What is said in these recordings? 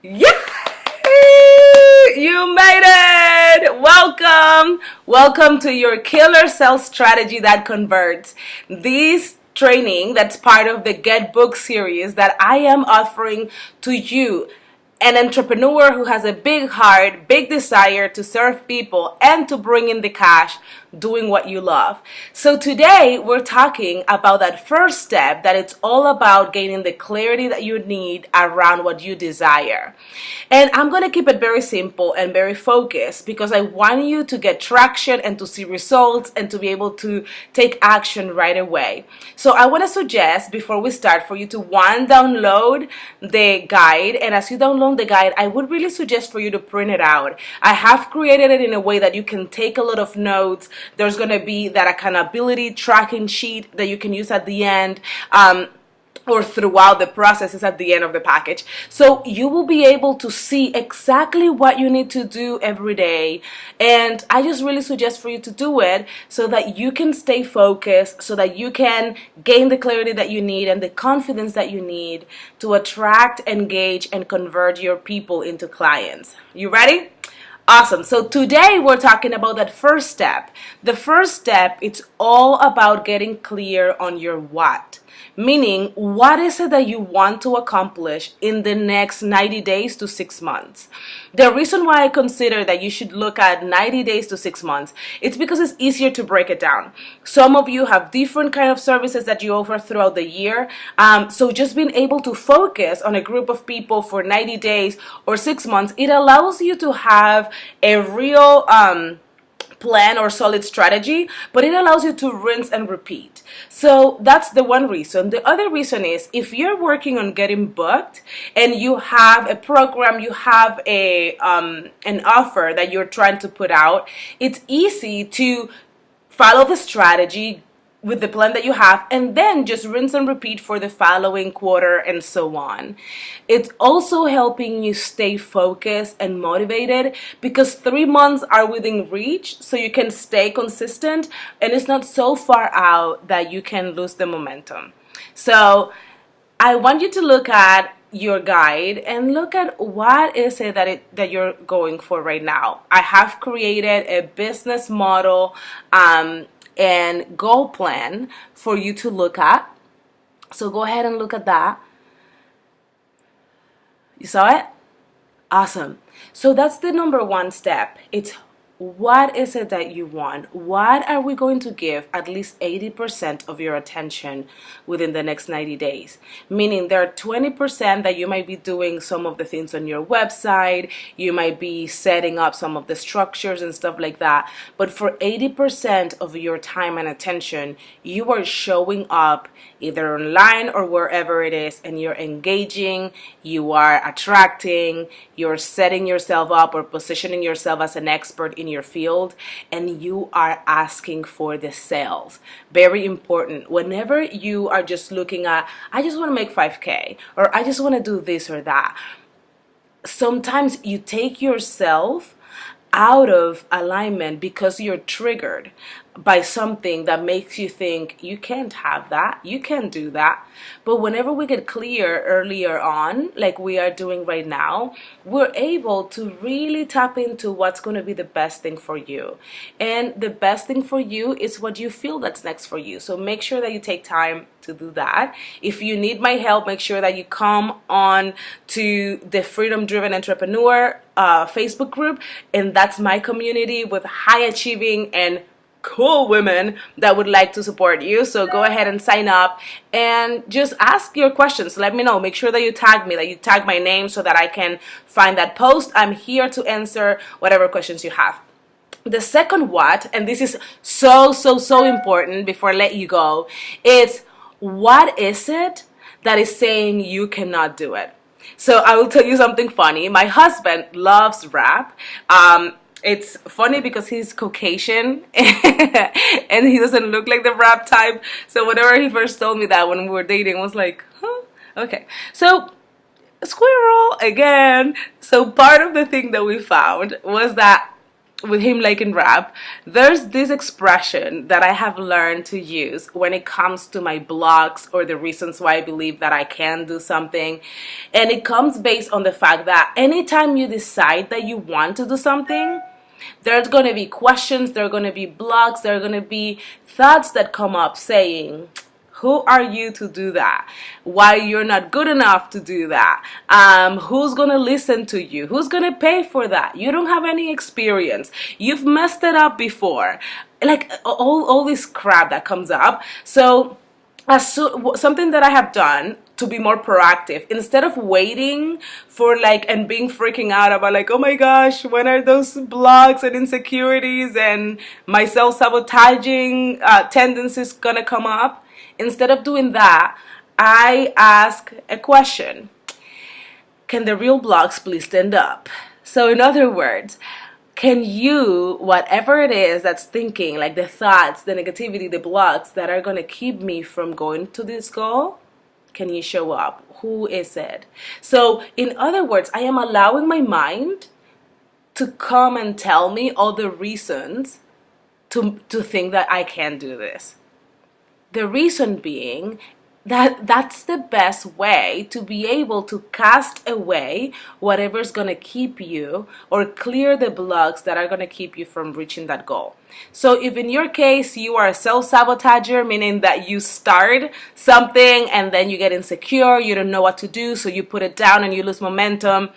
Yay! You made it! Welcome! Welcome to your killer sales strategy that converts. This training that's part of the Get Book series that I am offering to you, an entrepreneur who has a big heart, big desire to serve people and to bring in the cash doing what you love. So today we're talking about that first step, that it's all about gaining the clarity that you need around what you desire. And I'm going to keep it very simple and very focused because I want you to get traction and to see results and to be able to take action right away. So I want to suggest before we start for you to download the guide, and as you download the guide, I would really suggest for you to print it out. I have created it in a way that you can take a lot of notes. There's going to be that accountability tracking sheet that you can use at the end. Or throughout the process is at the end of the package. So you will be able to see exactly what you need to do every day. And I just really suggest for you to do it so that you can stay focused, so that you can gain the clarity that you need and the confidence that you need to attract, engage, and convert your people into clients. You ready? Awesome. So today we're talking about that first step. The first step, it's all about getting clear on your what. Meaning, what is it that you want to accomplish in the next 90 days to 6 months? The reason why I consider that you should look at 90 days to 6 months, it's because it's easier to break it down. Some of you have different kind of services that you offer throughout the year. So just being able to focus on a group of people for 90 days or 6 months, it allows you to have a real plan or solid strategy, but it allows you to rinse and repeat. So that's the one reason. The other reason is if you're working on getting booked and you have a program, you have an offer that you're trying to put out, it's easy to follow the strategy with the plan that you have and then just rinse and repeat for the following quarter and so on. It's also helping you stay focused and motivated because 3 months are within reach, so you can stay consistent and it's not so far out that you can lose the momentum. So I want you to look at your guide and look at what is it that you're going for right now. I have created a business model and goal plan for you to look at. So go ahead and look at that. You saw it? Awesome. So that's the number one step. It's what is it that you want? What are we going to give at least 80% of your attention within the next 90 days? Meaning there are 20% that you might be doing some of the things on your website, you might be setting up some of the structures and stuff like that. But for 80% of your time and attention, you are showing up either online or wherever it is, and you're engaging, you are attracting, you're setting yourself up or positioning yourself as an expert in your field, and you are asking for the sales. Very important. Whenever you are just looking at, I just want to make 5K, or I just want to do this or that, sometimes you take yourself out of alignment because you're triggered by something that makes you think you can't have that, you can't do that. But whenever we get clear earlier on, like we are doing right now, we're able to really tap into what's going to be the best thing for you. And the best thing for you is what you feel that's next for you. So make sure that you take time to do that. If you need my help, make sure that you come on to the Freedom Driven Entrepreneur Facebook group, and that's my community with high achieving and cool women that would like to support you. So go ahead and sign up and just ask your questions. Let me know. Make sure that you tag me, that you tag my name so that I can find that post. I'm here to answer whatever questions you have. The second what, and this is so important before I let you go, is what is it that is saying you cannot do it? So I will tell you something funny. My husband loves rap. It's funny because he's Caucasian and he doesn't look like the rap type. So whenever he first told me that when we were dating, I was like, huh? Okay. So squirrel again. So part of the thing that we found was that with him liking rap, there's this expression that I have learned to use when it comes to my blogs or the reasons why I believe that I can do something. And it comes based on the fact that anytime you decide that you want to do something, there's going to be questions, there are going to be blogs, there are going to be thoughts that come up saying, who are you to do that? Why you're not good enough to do that? Who's going to listen to you? Who's going to pay for that? You don't have any experience. You've messed it up before. Like all this crap that comes up. So something that I have done to be more proactive, instead of waiting for and being freaking out about oh my gosh, when are those blogs and insecurities and my self-sabotaging tendencies gonna come up, instead of doing that, I ask a question: can the real blogs please stand up? So in other words, can you, whatever it is that's thinking, like the thoughts, the negativity, the blocks that are going to keep me from going to this goal, can you show up? Who is it? So in other words, I am allowing my mind to come and tell me all the reasons to think that I can do this. The reason being that that's the best way to be able to cast away whatever's going to keep you, or clear the blocks that are going to keep you from reaching that goal. So if in your case you are a self-sabotager, meaning that you start something and then you get insecure, you don't know what to do, so you put it down and you lose momentum,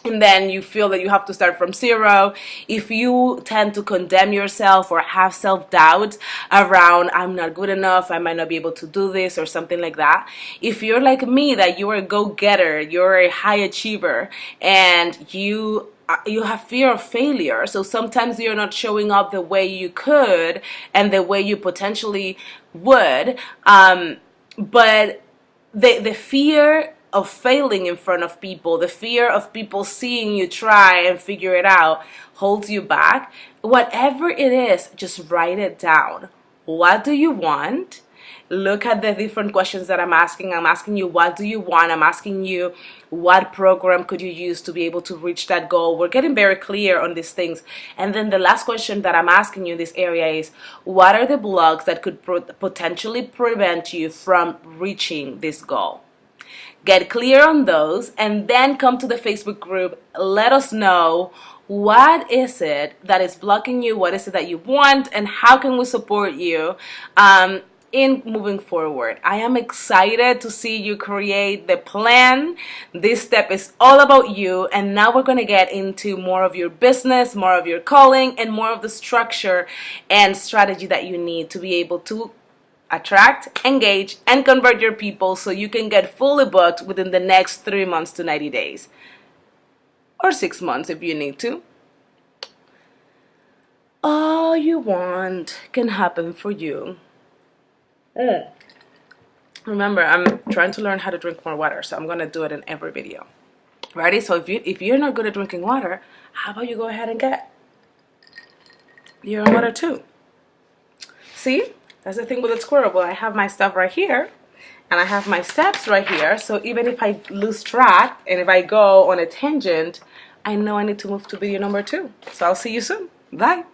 and then you feel that you have to start from zero. If you tend to condemn yourself or have self-doubt around, I'm not good enough, I might not be able to do this, or something like that. If you're like me, that you're a go-getter, you're a high achiever, and you have fear of failure, so sometimes you're not showing up the way you could and the way you potentially would, but the fear of failing in front of people, the fear of people seeing you try and figure it out, holds you back. Whatever it is, just write it down. What do you want? Look at the different questions that I'm asking. I'm asking you, what do you want? I'm asking you, what program could you use to be able to reach that goal? We're getting very clear on these things. And then the last question that I'm asking you in this area is, what are the blocks that could potentially prevent you from reaching this goal? Get clear on those, and then come to the Facebook group. Let us know, what is it that is blocking you? What is it that you want? And how can we support you in moving forward? I am excited to see you create the plan. This step is all about you, and now we're going to get into more of your business, more of your calling, and more of the structure and strategy that you need to be able to attract, engage, and convert your people, so you can get fully booked within the next 3 months to 90 days. Or 6 months if you need to. All you want can happen for you. Remember, I'm trying to learn how to drink more water, so I'm going to do it in every video. Ready? So if you're not good at drinking water, how about you go ahead and get your own water too? See? That's the thing with the squirrel. I have my stuff right here, and I have my steps right here. So even if I lose track and if I go on a tangent, I know I need to move to video number 2. So I'll see you soon. Bye.